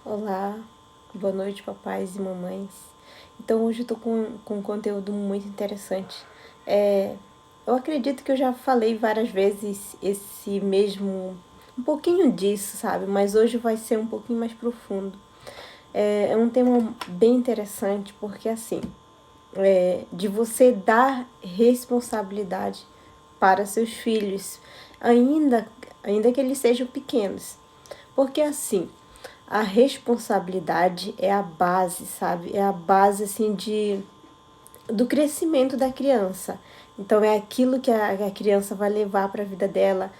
Olá, boa noite, papais e mamães. Então, hoje eu tô com um conteúdo muito interessante. Eu acredito que eu já falei várias vezes esse mesmo, um pouquinho disso, sabe? Mas hoje vai ser um pouquinho mais profundo. É um tema bem interessante, porque assim, de você dar responsabilidade para seus filhos, ainda que eles sejam pequenos. Porque assim, a responsabilidade é a base, sabe? É a base assim do crescimento da criança. Então é aquilo que a criança vai levar para a vida dela.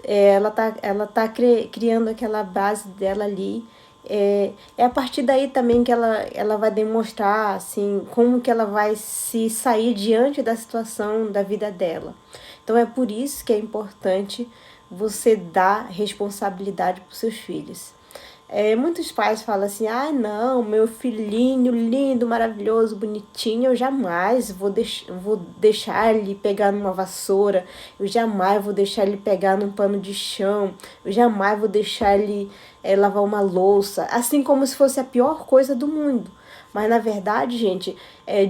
Ela tá criando aquela base dela ali. É a partir daí também que ela vai demonstrar assim como que ela vai se sair diante da situação da vida dela. Então é por isso que é importante você dar responsabilidade para os seus filhos. Muitos pais falam assim, ah não, meu filhinho lindo, maravilhoso, bonitinho, eu jamais vou deixar ele pegar numa vassoura, eu jamais vou deixar ele pegar num pano de chão, eu jamais vou deixar ele lavar uma louça, assim como se fosse a pior coisa do mundo. Mas na verdade, gente,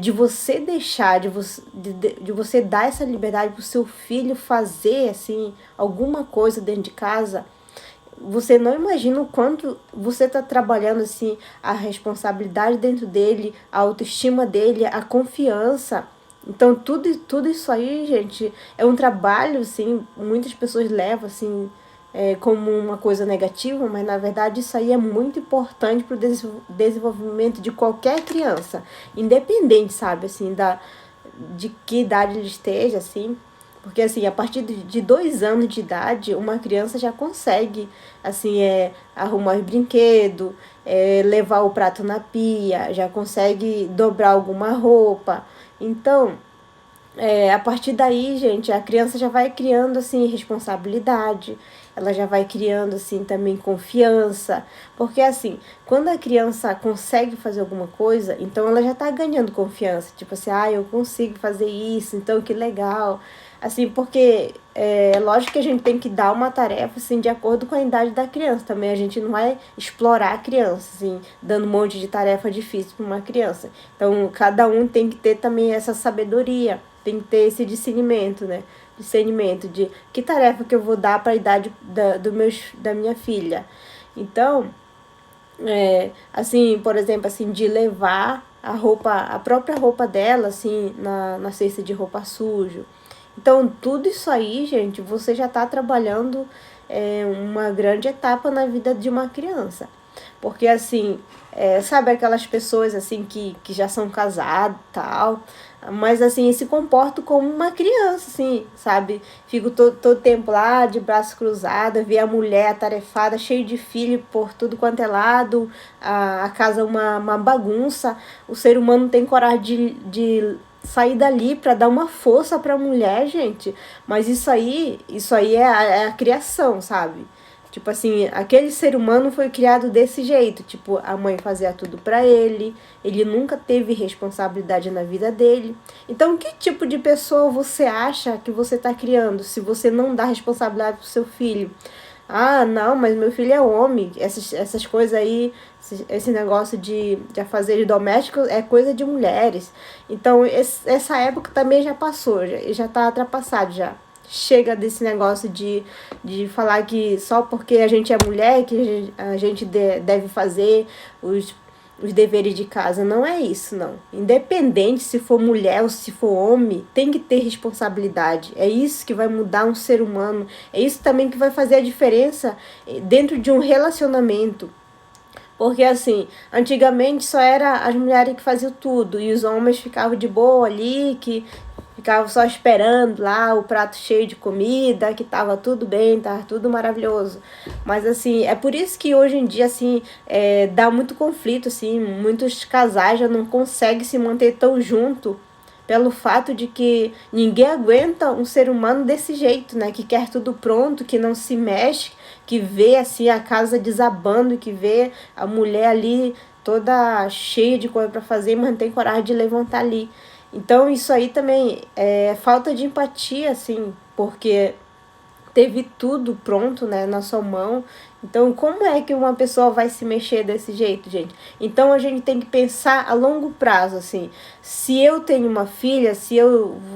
de você deixar, de você dar essa liberdade para o seu filho fazer assim alguma coisa dentro de casa, você não imagina o quanto você está trabalhando assim a responsabilidade dentro dele, a autoestima dele, a confiança. Então tudo isso aí, gente, é um trabalho, assim, muitas pessoas levam assim como uma coisa negativa, mas na verdade isso aí é muito importante para o desenvolvimento de qualquer criança, independente, sabe, assim, de que idade ele esteja, assim. Porque, assim, a partir de 2 anos de idade, uma criança já consegue, assim, arrumar os brinquedos, levar o prato na pia, já consegue dobrar alguma roupa. Então, a partir daí, gente, a criança já vai criando, assim, responsabilidade, ela já vai criando, assim, também confiança, porque, assim, quando a criança consegue fazer alguma coisa, então ela já tá ganhando confiança, tipo assim, eu consigo fazer isso, então que legal, assim, porque lógico que a gente tem que dar uma tarefa, assim, de acordo com a idade da criança, também a gente não vai explorar a criança, assim, dando um monte de tarefa difícil para uma criança, então cada um tem que ter também essa sabedoria, tem que ter esse discernimento, né? Discernimento de que tarefa que eu vou dar para a idade da minha filha. Então, assim, por exemplo, assim, de levar a própria roupa dela, assim, na cesta de roupa sujo. Então, tudo isso aí, gente, você já está trabalhando uma grande etapa na vida de uma criança. Porque, assim, sabe aquelas pessoas, assim, que já são casadas e tal, mas, assim, se comportam como uma criança, assim, sabe? Fico todo tempo lá, de braço cruzado, ver a mulher atarefada, cheia de filho por tudo quanto é lado, a casa uma bagunça. O ser humano não tem coragem de sair dali para dar uma força para a mulher, gente. Mas isso aí é a criação, sabe? Tipo assim, aquele ser humano foi criado desse jeito. Tipo, a mãe fazia tudo pra ele nunca teve responsabilidade na vida dele. Então, que tipo de pessoa você acha que você tá criando se você não dá responsabilidade pro seu filho? Ah, não, mas meu filho é homem. Essas coisas aí, esse negócio de afazeres domésticos é coisa de mulheres. Então, essa época também já passou, já tá ultrapassado já. Chega desse negócio de falar que só porque a gente é mulher que a gente deve fazer os deveres de casa. Não é isso, não. Independente se for mulher ou se for homem, tem que ter responsabilidade. É isso que vai mudar um ser humano. É isso também que vai fazer a diferença dentro de um relacionamento. Porque assim, antigamente só era as mulheres que faziam tudo e os homens ficavam de boa ali, que ficavam só esperando lá o prato cheio de comida, que tava tudo bem, tava tudo maravilhoso. Mas assim, é por isso que hoje em dia assim, dá muito conflito, assim, muitos casais já não conseguem se manter tão junto pelo fato de que ninguém aguenta um ser humano desse jeito, né? Que quer tudo pronto, que não se mexe, que vê assim a casa desabando, que vê a mulher ali toda cheia de coisa para fazer, mas não tem coragem de levantar ali. Então isso aí também é falta de empatia, assim, porque teve tudo pronto, né, na sua mão. Então, como é que uma pessoa vai se mexer desse jeito, gente? Então, a gente tem que pensar a longo prazo, assim. Se eu tenho uma filha,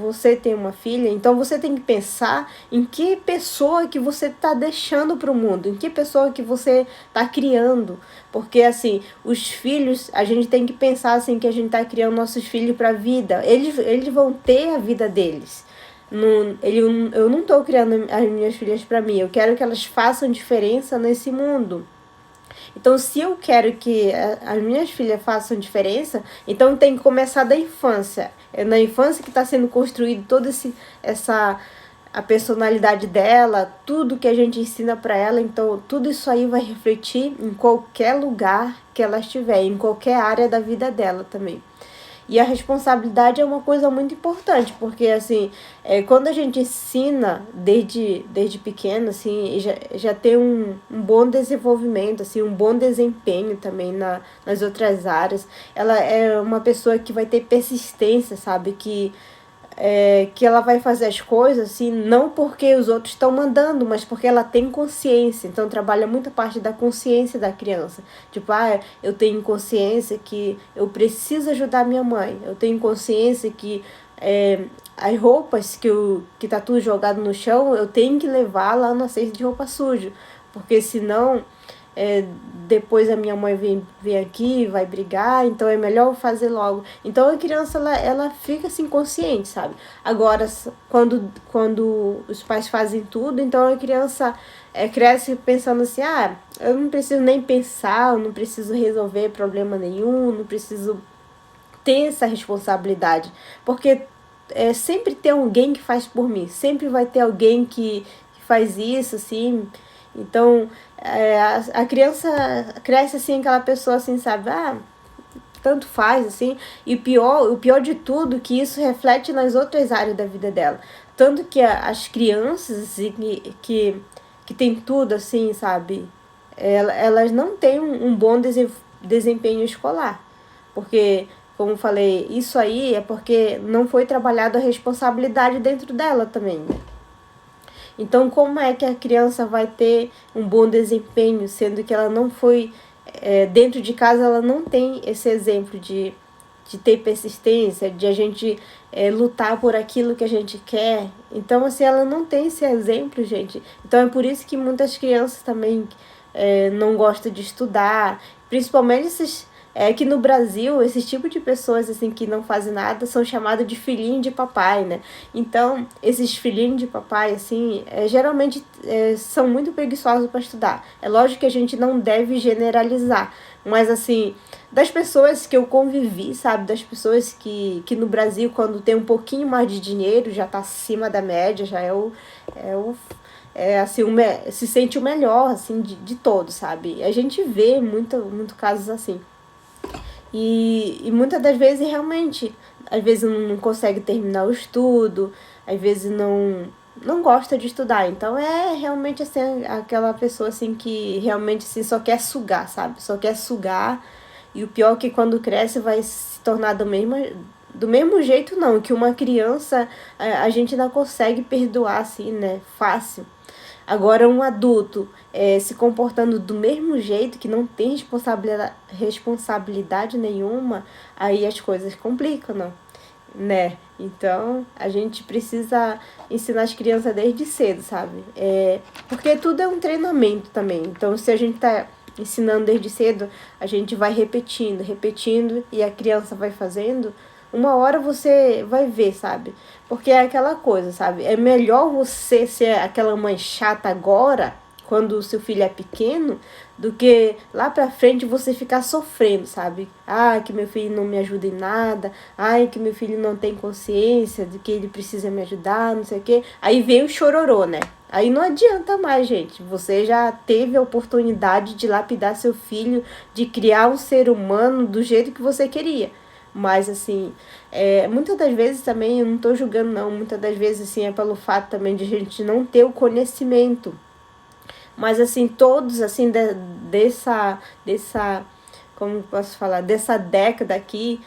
você tem uma filha, então você tem que pensar em que pessoa que você está deixando para o mundo, em que pessoa que você está criando. Porque, assim, os filhos, a gente tem que pensar, assim, que a gente está criando nossos filhos para a vida. Eles vão ter a vida deles. Eu não estou criando as minhas filhas para mim, eu quero que elas façam diferença nesse mundo. Então, se eu quero que as minhas filhas façam diferença, então tem que começar da infância. É na infância que está sendo construído toda a personalidade dela, tudo que a gente ensina para ela. Então, tudo isso aí vai refletir em qualquer lugar que ela estiver, em qualquer área da vida dela também. E a responsabilidade é uma coisa muito importante, porque, assim, quando a gente ensina desde pequeno, assim, já tem um bom desenvolvimento, assim, um bom desempenho também nas outras áreas. Ela é uma pessoa que vai ter persistência, sabe? Que ela vai fazer as coisas, assim, não porque os outros estão mandando, mas porque ela tem consciência. Então, trabalha muita parte da consciência da criança. Tipo, eu tenho consciência que eu preciso ajudar minha mãe. Eu tenho consciência que as roupas que tá tudo jogado no chão, eu tenho que levar lá na cesta de roupa suja. Porque senão... depois a minha mãe vem aqui, vai brigar, então é melhor eu fazer logo. Então a criança, ela fica assim consciente, sabe? Agora, quando os pais fazem tudo, então a criança cresce pensando assim, eu não preciso nem pensar, eu não preciso resolver problema nenhum, não preciso ter essa responsabilidade, porque sempre tem alguém que faz por mim, sempre vai ter alguém que faz isso, assim. Então, a criança cresce assim, aquela pessoa assim, sabe? Tanto faz, assim. E o pior de tudo, que isso reflete nas outras áreas da vida dela. Tanto que as crianças assim, que tem tudo, assim, sabe? Elas não têm um bom desempenho escolar. Porque, como eu falei, isso aí é porque não foi trabalhada a responsabilidade dentro dela também, né? Então, como é que a criança vai ter um bom desempenho, sendo que ela não foi... dentro de casa, ela não tem esse exemplo de ter persistência, de a gente lutar por aquilo que a gente quer. Então, assim, ela não tem esse exemplo, gente. Então, é por isso que muitas crianças também não gostam de estudar, principalmente que no Brasil, esse tipo de pessoas assim que não fazem nada são chamadas de filhinho de papai, né? Então, esses filhinhos de papai, assim, geralmente são muito preguiçosos para estudar. É lógico que a gente não deve generalizar, mas assim, das pessoas que eu convivi, sabe? Das pessoas que no Brasil, quando tem um pouquinho mais de dinheiro, já tá acima da média, já assim, se sente o melhor, assim, de todos, sabe? A gente vê muito casos assim. E muitas das vezes, realmente, às vezes não consegue terminar o estudo, às vezes não gosta de estudar. Então, realmente, assim, aquela pessoa, assim, que realmente, assim, só quer sugar, sabe? Só quer sugar. E o pior é que quando cresce vai se tornar do mesmo jeito, não. Que uma criança, a gente não consegue perdoar, assim, né? Fácil. Agora, um adulto se comportando do mesmo jeito, que não tem responsabilidade nenhuma, aí as coisas complicam, não? Né? Então, a gente precisa ensinar as crianças desde cedo, sabe? Porque tudo é um treinamento também. Então, se a gente tá ensinando desde cedo, a gente vai repetindo, e a criança vai fazendo, uma hora você vai ver, sabe? Porque é aquela coisa, sabe? É melhor você ser aquela mãe chata agora, quando o seu filho é pequeno, do que lá pra frente você ficar sofrendo, sabe? Que meu filho não me ajuda em nada, que meu filho não tem consciência de que ele precisa me ajudar, não sei o quê. Aí vem o chororô, né? Aí não adianta mais, gente. Você já teve a oportunidade de lapidar seu filho, de criar um ser humano do jeito que você queria. Mas, assim, muitas das vezes também, eu não tô julgando, não. Muitas das vezes, assim, é pelo fato também de a gente não ter o conhecimento. Mas, assim, todos, assim, dessa como posso falar, dessa década aqui,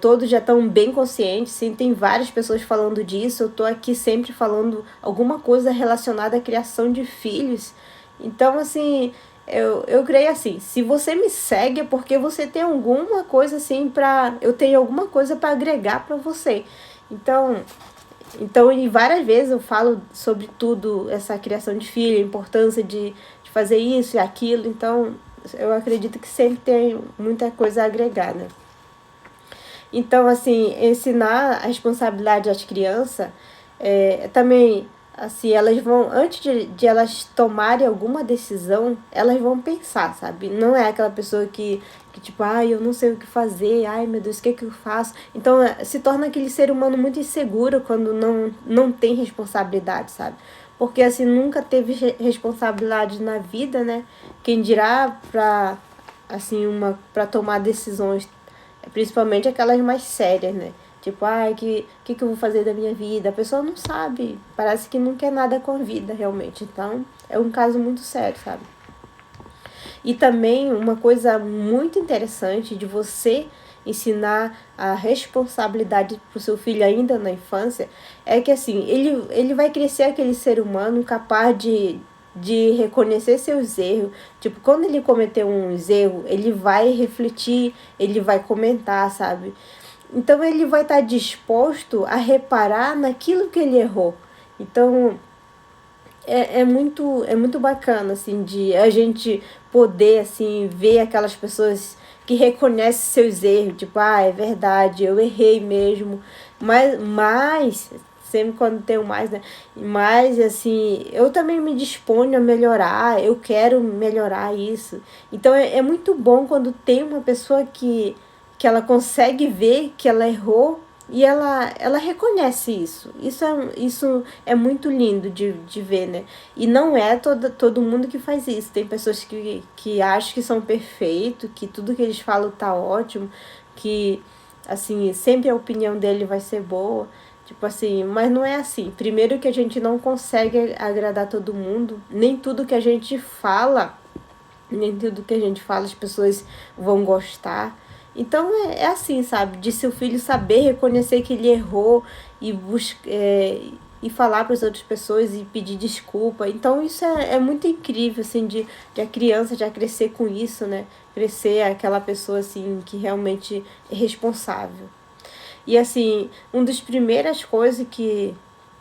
todos já estão bem conscientes, sim, tem várias pessoas falando disso, eu tô aqui sempre falando alguma coisa relacionada à criação de filhos. Então, assim, eu creio assim, se você me segue é porque você tem alguma coisa assim eu tenho alguma coisa para agregar para você. Então, e várias vezes eu falo sobre tudo, essa criação de filho, a importância de fazer isso e aquilo, então eu acredito que sempre tem muita coisa a agregar, né? Então, assim, ensinar a responsabilidade às crianças também, assim, elas vão, antes de elas tomarem alguma decisão, elas vão pensar, sabe? Não é aquela pessoa que tipo, ai, eu não sei o que fazer, ai, meu Deus, o que é que eu faço? Então, se torna aquele ser humano muito inseguro quando não tem responsabilidade, sabe? Porque, assim, nunca teve responsabilidade na vida, né? Quem dirá assim, para tomar decisões, principalmente aquelas mais sérias, né? Tipo, ai, que eu vou fazer da minha vida? A pessoa não sabe, parece que não quer nada com a vida, realmente. Então, é um caso muito sério, sabe? E também uma coisa muito interessante de você ensinar a responsabilidade para o seu filho ainda na infância é que, assim, ele vai crescer aquele ser humano capaz de reconhecer seus erros. Tipo, quando ele cometer uns erros, ele vai refletir, ele vai comentar, sabe? Então, ele vai estar disposto a reparar naquilo que ele errou. Então, é muito bacana, assim, de a gente poder, assim, ver aquelas pessoas que reconhecem seus erros, tipo, ah, é verdade, eu errei mesmo, mas sempre quando tem mais, né, mas, assim, eu também me disponho a melhorar, eu quero melhorar isso, então é muito bom quando tem uma pessoa que ela consegue ver que ela errou e ela reconhece isso. Isso é muito lindo de ver, né? E não é todo mundo que faz isso. Tem pessoas que acham que são perfeitos, que tudo que eles falam tá ótimo, que, assim, sempre a opinião dele vai ser boa. Tipo assim, mas não é assim. Primeiro que a gente não consegue agradar todo mundo, nem tudo que a gente fala, nem tudo que a gente fala as pessoas vão gostar. Então é assim, sabe? De seu filho saber reconhecer que ele errou e e falar para as outras pessoas e pedir desculpa. Então isso é muito incrível, assim, de a criança já crescer com isso, né? Crescer aquela pessoa, assim, que realmente é responsável. E, assim, uma das primeiras coisas que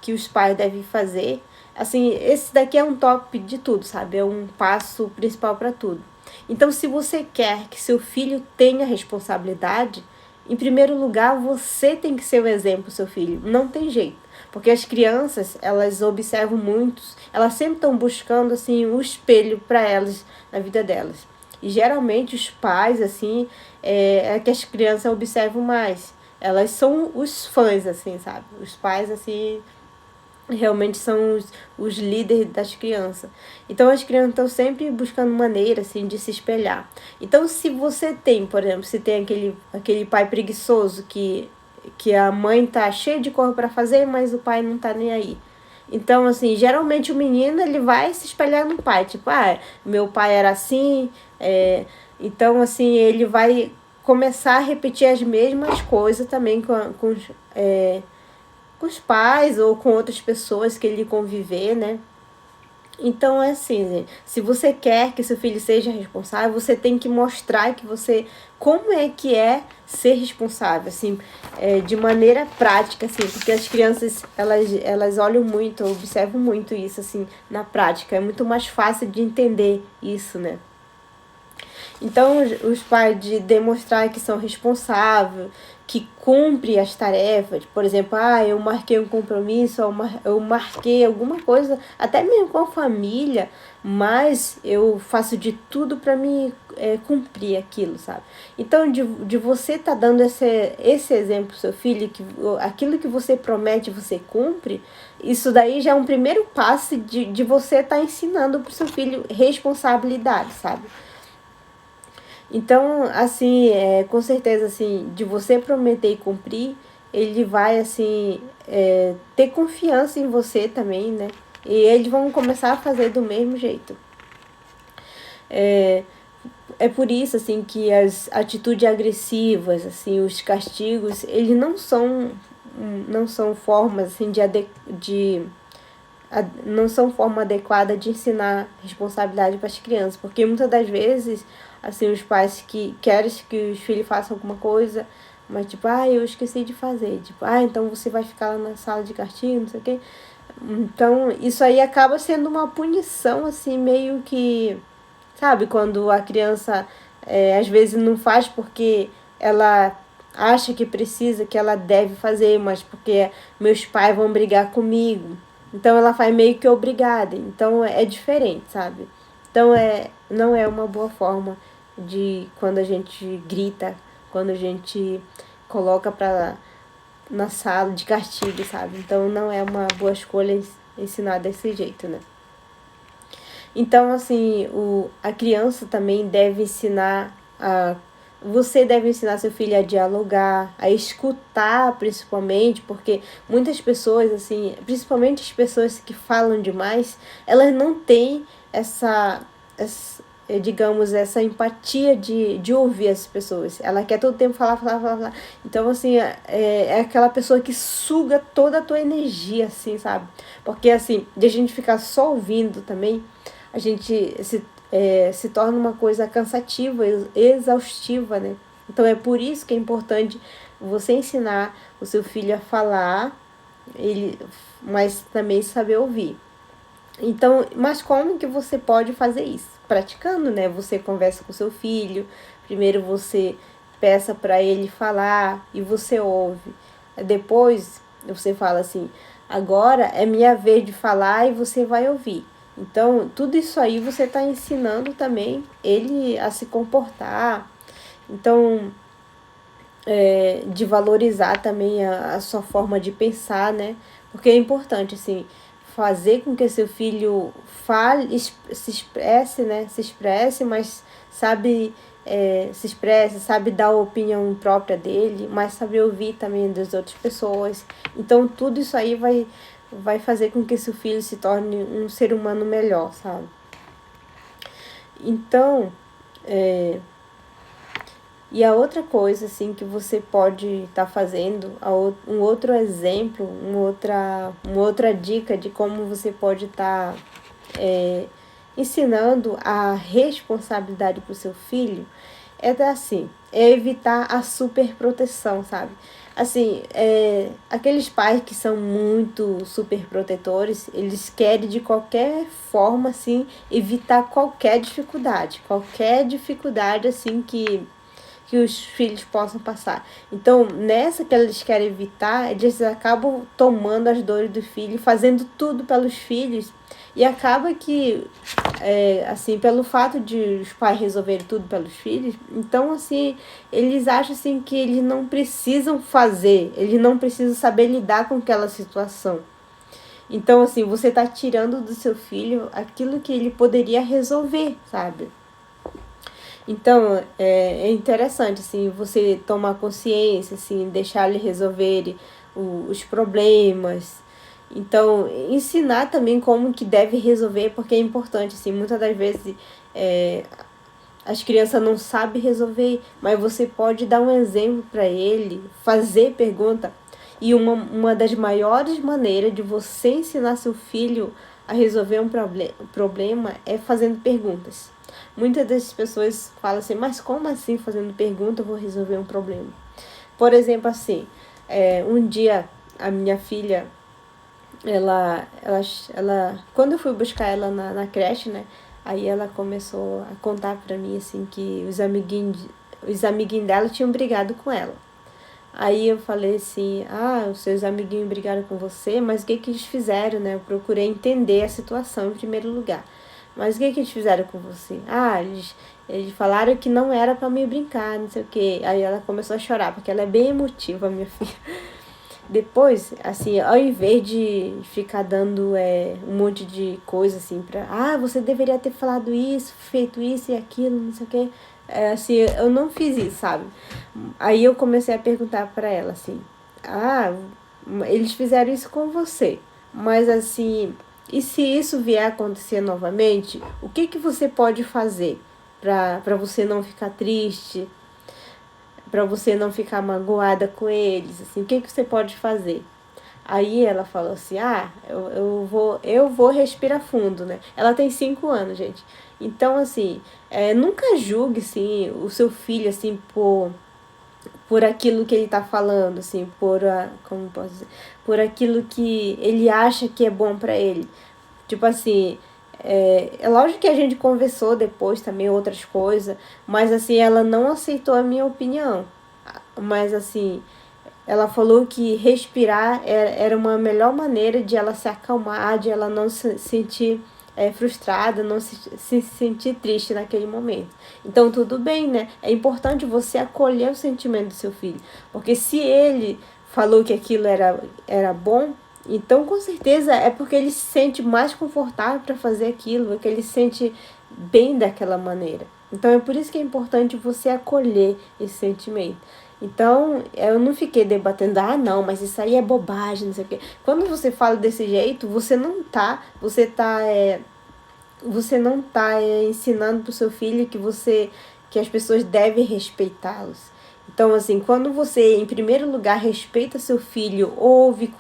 os pais devem fazer, assim, esse daqui é um top de tudo, sabe? É um passo principal para tudo. Então, se você quer que seu filho tenha responsabilidade, em primeiro lugar, você tem que ser o exemplo do seu filho. Não tem jeito. Porque as crianças, elas observam muitos, elas sempre estão buscando, assim, o espelho para elas na vida delas. E geralmente os pais, assim, é que as crianças observam mais. Elas são os fãs, assim, sabe? Os pais, assim, realmente são os líderes das crianças. Então as crianças estão sempre buscando maneira assim de se espelhar. Então se você tem, por exemplo, se tem aquele pai preguiçoso que a mãe tá cheia de coisa para fazer, mas o pai não tá nem aí. Então, assim, geralmente o menino ele vai se espelhar no pai, tipo, ah, meu pai era assim, então, assim, ele vai começar a repetir as mesmas coisas também com os pais ou com outras pessoas que ele conviver, né? Então é assim, gente, se você quer que seu filho seja responsável, você tem que mostrar que você como é que é ser responsável, assim, de maneira prática, assim, porque as crianças elas olham muito, observam muito isso, assim, na prática, é muito mais fácil de entender isso, né? Então, os pais de demonstrar que são responsáveis, que cumprem as tarefas, por exemplo, eu marquei um compromisso, eu marquei alguma coisa, até mesmo com a família, mas eu faço de tudo para me cumprir aquilo, sabe? Então, de você estar dando esse exemplo pro seu filho, que aquilo que você promete, você cumpre, isso daí já é um primeiro passo de você estar ensinando pro seu filho responsabilidade, sabe? Então, assim, com certeza, assim, de você prometer e cumprir, ele vai, assim, ter confiança em você também, né? E eles vão começar a fazer do mesmo jeito. é por isso, assim, que as atitudes agressivas, assim, os castigos, eles não são formas, assim, não são forma adequada de ensinar responsabilidade para as crianças, porque muitas das vezes, assim, os pais que querem que os filhos façam alguma coisa, mas tipo, eu esqueci de fazer, tipo, então você vai ficar lá na sala de castigo, não sei o quê. Então, isso aí acaba sendo uma punição, assim, meio que, sabe, quando a criança às vezes não faz porque ela acha que precisa, que ela deve fazer, mas porque meus pais vão brigar comigo. Então ela faz meio que obrigada. Então é diferente, sabe? Então não é uma boa forma de quando a gente grita, quando a gente coloca na sala de castigo, sabe? Então não é uma boa escolha ensinar desse jeito, né? Então, assim, a criança também deve ensinar você deve ensinar seu filho a dialogar, a escutar principalmente, porque muitas pessoas, assim, principalmente as pessoas que falam demais, elas não têm digamos, essa empatia de ouvir as pessoas. Ela quer todo tempo falar, falar, falar, falar. Então, assim, é aquela pessoa que suga toda a tua energia, assim, sabe? Porque, assim, de a gente ficar só ouvindo também, a gente se torna uma coisa cansativa, exaustiva, né? Então é por isso que é importante você ensinar o seu filho a falar, mas também saber ouvir. Então, mas como que você pode fazer isso? Praticando, né? Você conversa com seu filho, primeiro você peça para ele falar e você ouve. Depois você fala assim: agora é minha vez de falar e você vai ouvir. Então, tudo isso aí você está ensinando também ele a se comportar. Então, de valorizar também a sua forma de pensar, né? Porque é importante, assim, fazer com que seu filho fale, se expresse, né? Se expresse, mas sabe se expresse, sabe dar a opinião própria dele, mas sabe ouvir também das outras pessoas. Então, tudo isso aí vai fazer com que seu filho se torne um ser humano melhor, sabe? Então, e a outra coisa, assim, que você pode estar fazendo, um outro exemplo, uma outra dica de como você pode estar ensinando a responsabilidade para o seu filho, é evitar a superproteção, sabe? Assim, aqueles pais que são muito superprotetores, eles querem de qualquer forma, assim, evitar qualquer dificuldade, assim, que os filhos possam passar. Então, nessa que eles querem evitar, eles acabam tomando as dores do filho, fazendo tudo pelos filhos, e acaba que, assim, pelo fato de os pais resolverem tudo pelos filhos, então, assim, eles acham, assim, que eles não precisam fazer, eles não precisam saber lidar com aquela situação. Então, assim, você está tirando do seu filho aquilo que ele poderia resolver, sabe? Então, é interessante, assim, você tomar consciência, assim, deixar ele resolver os problemas. Então, ensinar também como que deve resolver, porque é importante, assim, muitas das vezes as crianças não sabem resolver, mas você pode dar um exemplo para ele, fazer pergunta. E uma das maiores maneiras de você ensinar seu filho a resolver um problema é fazendo perguntas. Muitas das pessoas falam assim, mas como assim fazendo pergunta eu vou resolver um problema? Por exemplo, assim, um dia a minha filha, quando eu fui buscar ela na creche, né? Aí ela começou a contar pra mim, assim, que os amiguinhos dela tinham brigado com ela. Aí eu falei assim, os seus amiguinhos brigaram com você, mas o que eles fizeram, né? Eu procurei entender a situação em primeiro lugar. Mas o que eles fizeram com você? Eles falaram que não era pra me brincar, não sei o quê. Aí ela começou a chorar, porque ela é bem emotiva, minha filha. Depois, assim, ao invés de ficar dando um monte de coisa, assim, você deveria ter falado isso, feito isso e aquilo, não sei o quê. Assim, eu não fiz isso, sabe? Aí eu comecei a perguntar pra ela, assim, eles fizeram isso com você, mas assim, e se isso vier a acontecer novamente, o que você pode fazer? para você não ficar triste, para você não ficar magoada com eles, assim, o que você pode fazer? Aí ela falou assim, eu vou respirar fundo, né? Ela tem 5 anos, gente. Então, assim, nunca julgue, assim, o seu filho, assim, por aquilo que ele tá falando, assim, como posso dizer? Por aquilo que ele acha que é bom pra ele. Tipo assim, é lógico que a gente conversou depois também outras coisas, mas assim, ela não aceitou a minha opinião. Mas assim, ela falou que respirar era uma melhor maneira de ela se acalmar, de ela não se sentir frustrada, não se sentir triste naquele momento. Então, tudo bem, né? É importante você acolher o sentimento do seu filho. Porque se ele falou que aquilo era bom, então com certeza é porque ele se sente mais confortável para fazer aquilo, porque ele se sente bem daquela maneira. Então, é por isso que é importante você acolher esse sentimento. Então, eu não fiquei debatendo, não, mas isso aí é bobagem, não sei o quê. Quando você fala desse jeito, você não tá ensinando pro seu filho que as pessoas devem respeitá-los. Então, assim, quando você, em primeiro lugar, respeita seu filho, ouve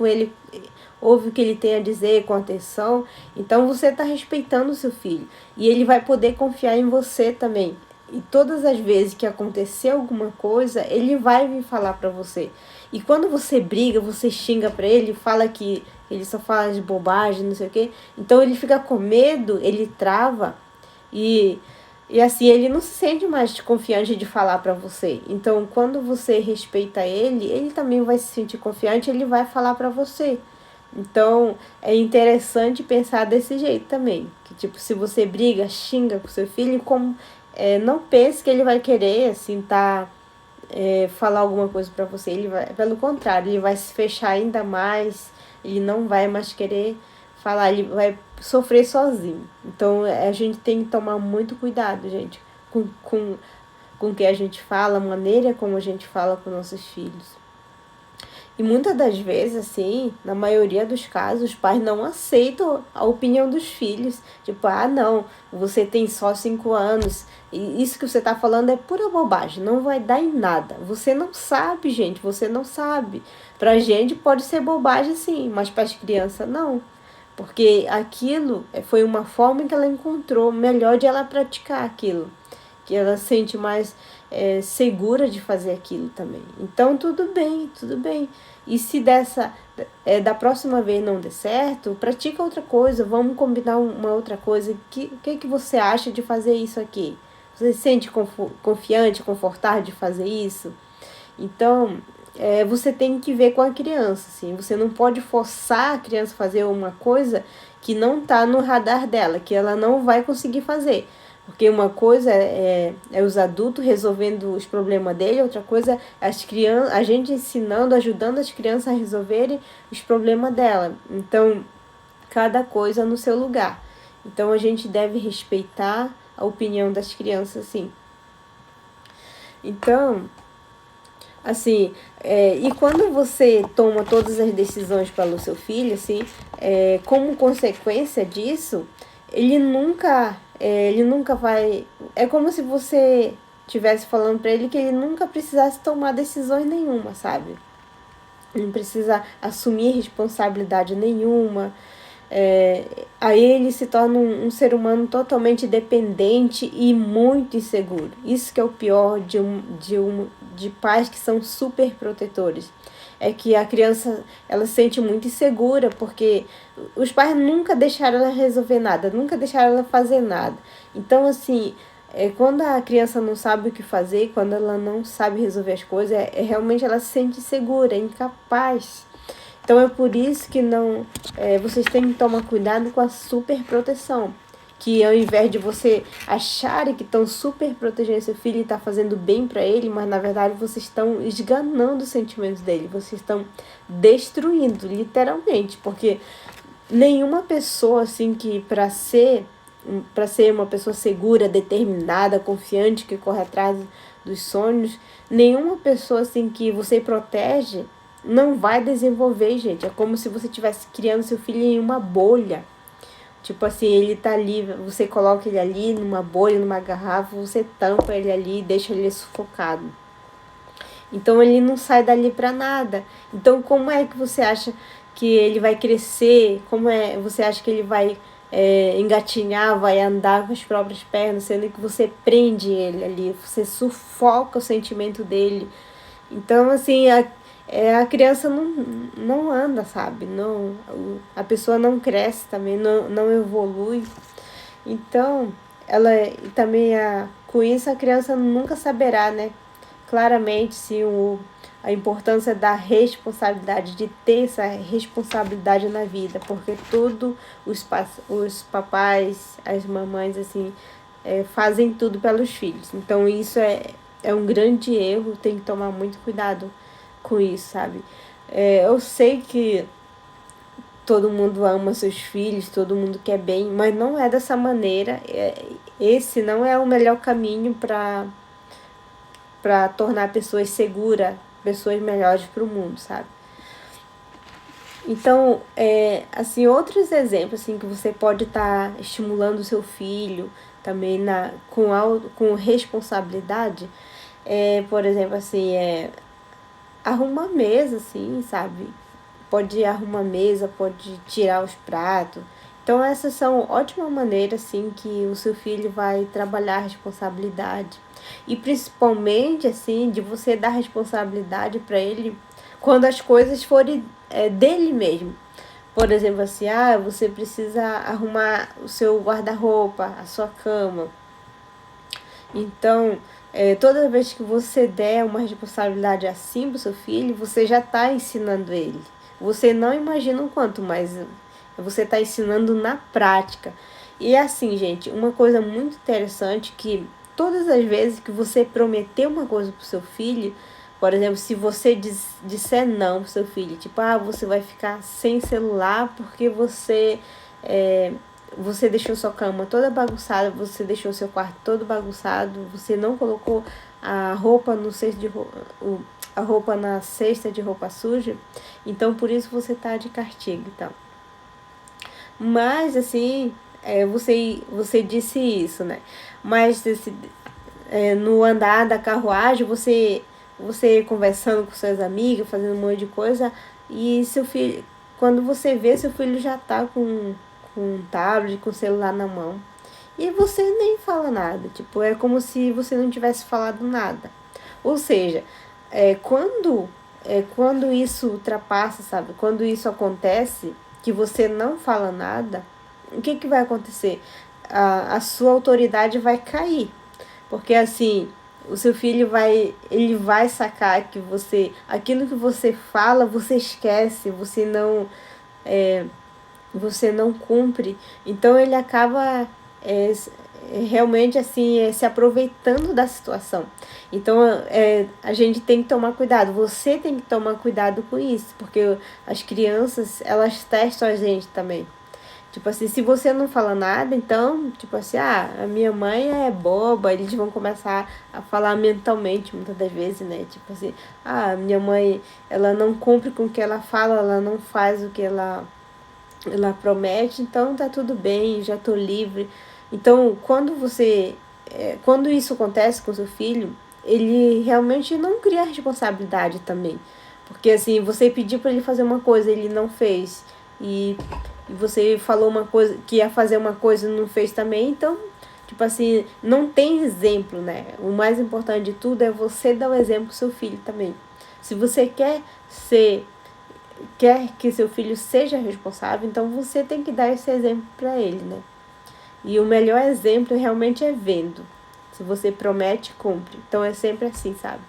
o que ele tem a dizer com atenção, então você está respeitando o seu filho. E ele vai poder confiar em você também. E todas as vezes que acontecer alguma coisa, ele vai vir falar para você. E quando você briga, você xinga para ele, fala que ele só fala de bobagem, não sei o quê. Então ele fica com medo, ele trava e assim ele não se sente mais confiante de falar para você. Então quando você respeita ele, ele também vai se sentir confiante, ele vai falar para você. Então, é interessante pensar desse jeito também. Que, tipo, se você briga, xinga com seu filho, não pense que ele vai querer, assim, falar alguma coisa pra você. Ele vai, pelo contrário, ele vai se fechar ainda mais, ele não vai mais querer falar, ele vai sofrer sozinho. Então, a gente tem que tomar muito cuidado, gente, com o que a gente fala, a maneira como a gente fala com nossos filhos. E muitas das vezes, assim, na maioria dos casos, os pais não aceitam a opinião dos filhos. Tipo, não, você tem só 5 anos, e isso que você tá falando é pura bobagem, não vai dar em nada. Você não sabe, gente, você não sabe. Pra gente pode ser bobagem, sim, mas para as crianças, não. Porque aquilo foi uma forma que ela encontrou melhor de ela praticar aquilo. Que ela sente mais segura de fazer aquilo também. Então, tudo bem, tudo bem. E se da próxima vez não der certo, pratica outra coisa, vamos combinar uma outra coisa. O que você acha de fazer isso aqui? Você se sente confiante, confortável de fazer isso? Então, você tem que ver com a criança, assim. Você não pode forçar a criança a fazer uma coisa que não está no radar dela, que ela não vai conseguir fazer. Porque uma coisa é os adultos resolvendo os problemas dele, outra coisa é a gente ensinando, ajudando as crianças a resolverem os problemas dela. Então, cada coisa no seu lugar. Então, a gente deve respeitar a opinião das crianças, sim. Então, assim, e quando você toma todas as decisões pelo seu filho, assim, como consequência disso, ele nunca vai. É como se você estivesse falando para ele que ele nunca precisasse tomar decisões nenhuma, sabe? Não precisa assumir responsabilidade nenhuma. Aí ele se torna um ser humano totalmente dependente e muito inseguro. Isso que é o pior de pais que são super protetores. É que a criança ela se sente muito insegura porque os pais nunca deixaram ela resolver nada, nunca deixaram ela fazer nada. Então, assim, quando a criança não sabe o que fazer, quando ela não sabe resolver as coisas, realmente ela se sente insegura, incapaz. Então é por isso que vocês têm que tomar cuidado com a super proteção. Que ao invés de você acharem que estão super protegendo seu filho e está fazendo bem para ele, mas na verdade vocês estão esganando os sentimentos dele, vocês estão destruindo, literalmente, porque nenhuma pessoa assim que para ser uma pessoa segura, determinada, confiante, que corre atrás dos sonhos, nenhuma pessoa assim que você protege não vai desenvolver, gente. É como se você estivesse criando seu filho em uma bolha. Tipo assim, ele tá ali, você coloca ele ali numa bolha, numa garrafa, você tampa ele ali e deixa ele sufocado. Então ele não sai dali para nada. Então como é que você acha que ele vai crescer? Como é você acha que ele vai engatinhar, vai andar com as próprias pernas, sendo que você prende ele ali, você sufoca o sentimento dele. Então assim, a criança não anda, sabe? Não, a pessoa não cresce também, não evolui. Então, ela também com isso a criança nunca saberá, né? Claramente, sim, a importância da responsabilidade, de ter essa responsabilidade na vida, porque tudo os papais, as mamães, assim, fazem tudo pelos filhos. Então, isso é um grande erro, tem que tomar muito cuidado com isso, sabe? Eu sei que todo mundo ama seus filhos, todo mundo quer bem, mas não é dessa maneira. Esse não é o melhor caminho para tornar pessoas seguras, pessoas melhores para o mundo, sabe? Então, assim, outros exemplos assim que você pode estar estimulando o seu filho também com responsabilidade, por exemplo, assim, arrumar a mesa, assim, sabe? Pode arrumar a mesa, pode tirar os pratos. Então, essas são ótimas maneiras, assim, que o seu filho vai trabalhar a responsabilidade. E principalmente, assim, de você dar responsabilidade para ele quando as coisas forem dele mesmo. Por exemplo, assim, você precisa arrumar o seu guarda-roupa, a sua cama. Então, toda vez que você der uma responsabilidade assim para o seu filho, você já está ensinando ele. Você não imagina o quanto, mas você está ensinando na prática. E assim, gente, uma coisa muito interessante que todas as vezes que você prometer uma coisa para o seu filho, por exemplo, se você disser não para o seu filho, tipo, você vai ficar sem celular porque você deixou sua cama toda bagunçada, você deixou seu quarto todo bagunçado, você não colocou a roupa no cesto de a roupa na cesta de roupa suja, então por isso você tá de castigo e tal. Mas assim, você disse isso, né? Mas no andar da carruagem, você conversando com suas amigas, fazendo um monte de coisa, e seu filho, quando você vê, seu filho já tá com um tablet, com o celular na mão. E você nem fala nada, tipo, é como se você não tivesse falado nada. Ou seja, quando isso ultrapassa, sabe? Quando isso acontece, que você não fala nada, o que vai acontecer? A sua autoridade vai cair. Porque assim, o seu filho ele vai sacar que aquilo que você fala, você esquece, você não cumpre. Então ele acaba realmente assim se aproveitando da situação. Então a gente tem que tomar cuidado. Você tem que tomar cuidado com isso, porque as crianças elas testam a gente também. Tipo assim, se você não fala nada, então, tipo assim, a minha mãe é boba, eles vão começar a falar mentalmente muitas das vezes, né? Tipo assim, minha mãe, ela não cumpre com o que ela fala, ela não faz o que ela promete, então tá tudo bem, já tô livre. Então, quando isso acontece com seu filho, ele realmente não cria responsabilidade também. Porque assim, você pediu para ele fazer uma coisa, ele não fez. E você falou uma coisa, que ia fazer uma coisa e não fez também, então, tipo assim, não tem exemplo, né? O mais importante de tudo é você dar o exemplo pro seu filho também. Se você quer que seu filho seja responsável, então você tem que dar esse exemplo para ele, né? E o melhor exemplo realmente é vendo. Se você promete, cumpre. Então é sempre assim, sabe?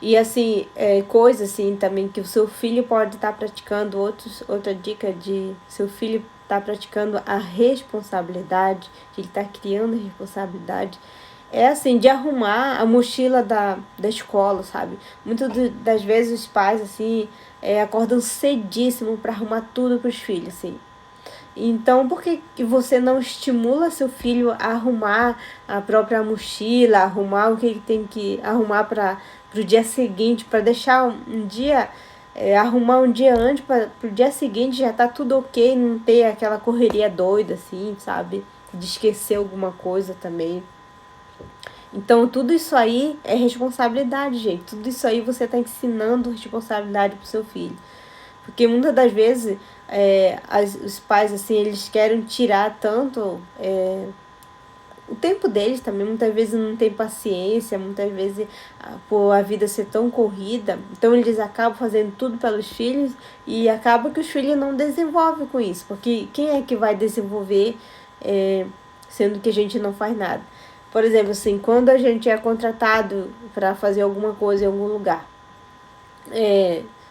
E assim, coisa assim também que o seu filho pode estar praticando, outra dica de seu filho estar praticando a responsabilidade, que ele está criando a responsabilidade, é assim, de arrumar a mochila da escola, sabe? Muitas das vezes os pais, assim, acordam cedíssimo para arrumar tudo para os filhos, assim. Então, por que você não estimula seu filho a arrumar a própria mochila, arrumar o que ele tem que arrumar para o dia seguinte, para deixar um dia arrumar um dia antes para o dia seguinte já tá tudo ok, não ter aquela correria doida, assim, sabe? De esquecer alguma coisa também. Então, tudo isso aí é responsabilidade, gente. Tudo isso aí você tá ensinando responsabilidade pro seu filho. Porque muitas das vezes os pais, assim, eles querem tirar tanto o tempo deles também. Muitas vezes não tem paciência, muitas vezes por a vida ser tão corrida. Então eles acabam fazendo tudo pelos filhos e acaba que os filhos não desenvolvem com isso. Porque quem é que vai desenvolver sendo que a gente não faz nada? Por exemplo, assim, quando a gente é contratado para fazer alguma coisa em algum lugar,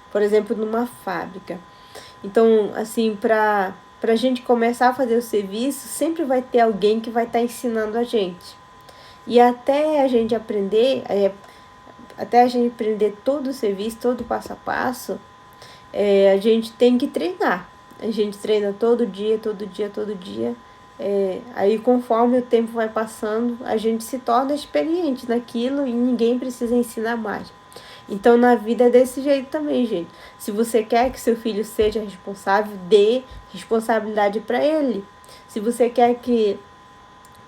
por exemplo, numa fábrica. Então, assim, para a gente começar a fazer o serviço, sempre vai ter alguém que vai estar ensinando a gente. E até a gente aprender, todo o serviço, todo o passo a passo, a gente tem que treinar. A gente treina todo dia, todo dia, todo dia. Aí conforme o tempo vai passando, a gente se torna experiente naquilo e ninguém precisa ensinar mais. Então na vida é desse jeito também, gente. Se você quer que seu filho seja responsável, dê responsabilidade para ele. Se você quer que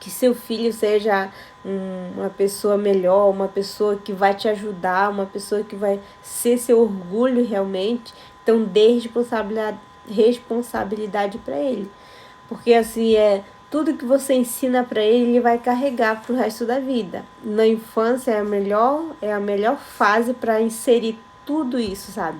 seu filho seja uma pessoa melhor, uma pessoa que vai te ajudar, uma pessoa que vai ser seu orgulho realmente, então dê responsabilidade para ele. Porque assim tudo que você ensina para ele, ele vai carregar para o resto da vida. Na infância é a melhor fase para inserir tudo isso, sabe?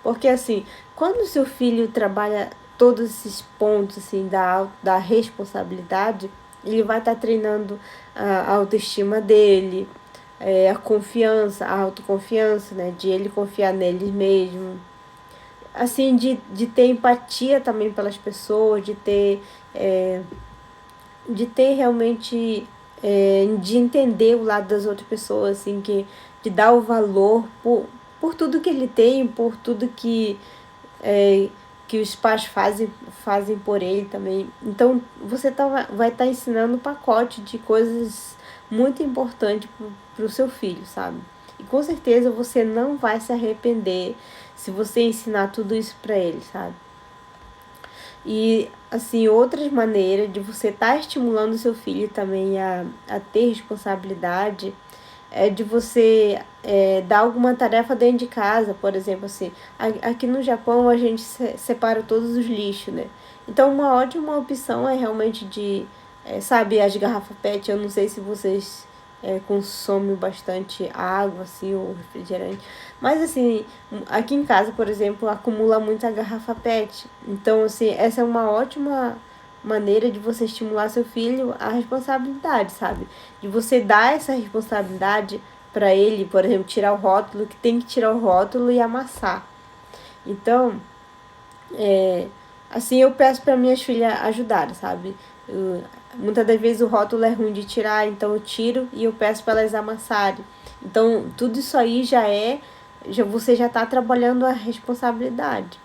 Porque assim, quando o seu filho trabalha todos esses pontos assim da responsabilidade, ele vai estar treinando a autoestima dele, a confiança, a autoconfiança, né? De ele confiar nele mesmo. Assim, de ter empatia também pelas pessoas, de ter realmente, de entender o lado das outras pessoas, assim, de dar o valor por tudo que ele tem, por tudo que os pais fazem por ele também. Então, você vai estar ensinando um pacote de coisas muito importantes para o seu filho, sabe? E com certeza você não vai se arrepender se você ensinar tudo isso para ele, sabe? E, assim, outras maneiras de você estar estimulando o seu filho também a ter responsabilidade é de você dar alguma tarefa dentro de casa, por exemplo, assim. Aqui no Japão a gente separa todos os lixos, né? Então uma ótima opção é realmente sabe, as garrafas PET, eu não sei se vocês consomem bastante água, assim, ou refrigerante. Mas assim, aqui em casa, por exemplo, acumula muita garrafa PET. Então, assim, essa é uma ótima maneira de você estimular seu filho a responsabilidade, sabe? De você dar essa responsabilidade para ele, por exemplo, tirar o rótulo, que tem que tirar o rótulo e amassar. Então, assim eu peço para minhas filhas ajudarem, sabe? Muitas das vezes o rótulo é ruim de tirar, então eu tiro e eu peço para elas amassarem. Então, tudo isso aí você já está trabalhando a responsabilidade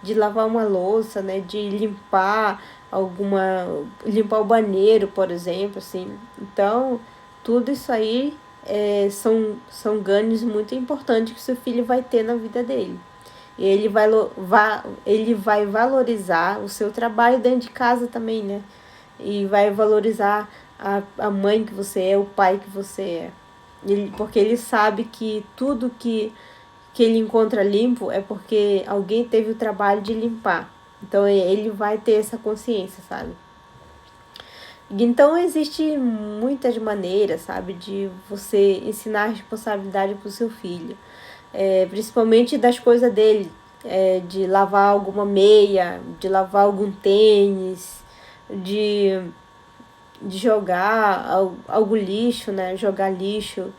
de lavar uma louça, né, de limpar o banheiro, por exemplo, assim. Então, tudo isso aí são ganhos muito importantes que seu filho vai ter na vida dele. E ele vai valorizar o seu trabalho dentro de casa também, né? E vai valorizar a mãe que você é, o pai que você é. Porque ele sabe que tudo que ele encontra limpo é porque alguém teve o trabalho de limpar. Então ele vai ter essa consciência, sabe? Então existe muitas maneiras, sabe, de você ensinar a responsabilidade para o seu filho. Principalmente das coisas dele, de lavar alguma meia, de lavar algum tênis, de jogar algo lixo, né? Jogar lixo,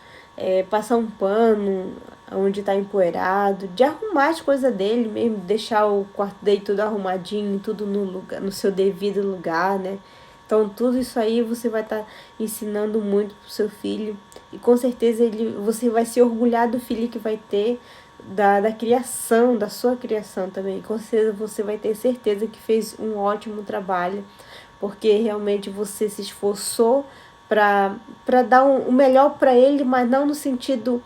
passar um pano onde está empoeirado, de arrumar as coisas dele mesmo, deixar o quarto dele tudo arrumadinho, tudo no lugar, no seu devido lugar, né? Então tudo isso aí você vai estar ensinando muito pro seu filho e com certeza você vai se orgulhar do filho que vai ter, da criação, da sua criação também. Com certeza você vai ter certeza que fez um ótimo trabalho, porque realmente você se esforçou para dar o melhor para ele, mas não no sentido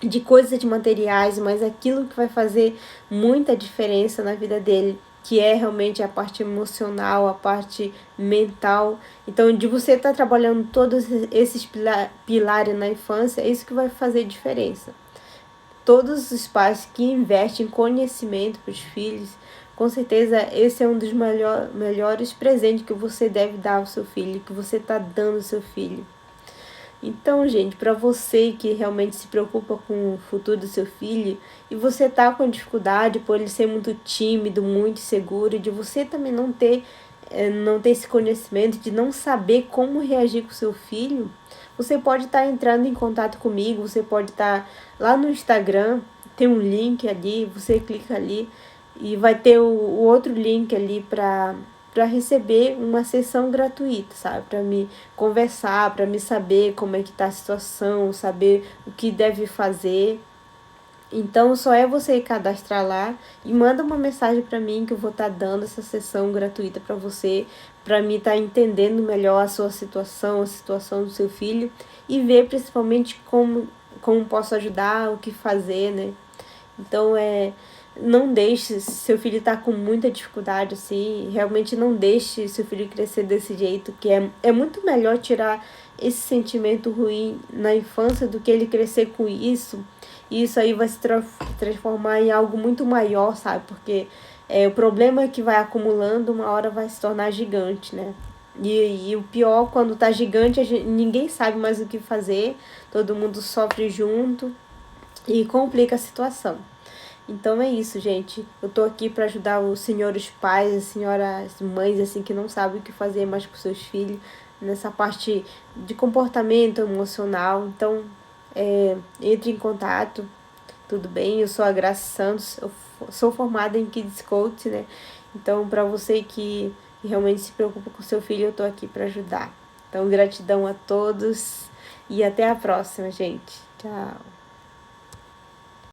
de coisas, de materiais, mas aquilo que vai fazer muita diferença na vida dele, que é realmente a parte emocional, a parte mental. Então, de você estar trabalhando todos esses pilares na infância, é isso que vai fazer diferença. Todos os pais que investem em conhecimento para os filhos, com certeza esse é um dos melhores presentes que você deve dar ao seu filho, que você está dando ao seu filho. Então, gente, para você que realmente se preocupa com o futuro do seu filho e você tá com dificuldade por ele ser muito tímido, muito inseguro, de você também não ter esse conhecimento, de não saber como reagir com o seu filho, você pode estar entrando em contato comigo, você pode estar lá no Instagram, tem um link ali, você clica ali e vai ter o outro link ali para receber uma sessão gratuita, sabe? Para me conversar, para me saber como é que tá a situação, saber o que deve fazer. Então, só é você cadastrar lá e manda uma mensagem para mim que eu vou estar dando essa sessão gratuita para mim estar entendendo melhor a sua situação, a situação do seu filho e ver principalmente como posso ajudar, o que fazer, né? Então, não deixe, se seu filho está com muita dificuldade, assim, realmente não deixe seu filho crescer desse jeito, que é muito melhor tirar esse sentimento ruim na infância do que ele crescer com isso, e isso aí vai se transformar em algo muito maior, sabe? Porque o problema que vai acumulando, uma hora vai se tornar gigante, né? E o pior, quando tá gigante, ninguém sabe mais o que fazer, todo mundo sofre junto e complica a situação. Então é isso, gente. Eu tô aqui para ajudar os senhores pais, as senhoras mães, assim, que não sabem o que fazer mais com seus filhos, nessa parte de comportamento emocional. Então, entre em contato, tudo bem? Eu sou a Graça Santos, eu sou formada em Kids Coach, né? Então, para você que realmente se preocupa com seu filho, eu tô aqui para ajudar. Então, gratidão a todos e até a próxima, gente. Tchau.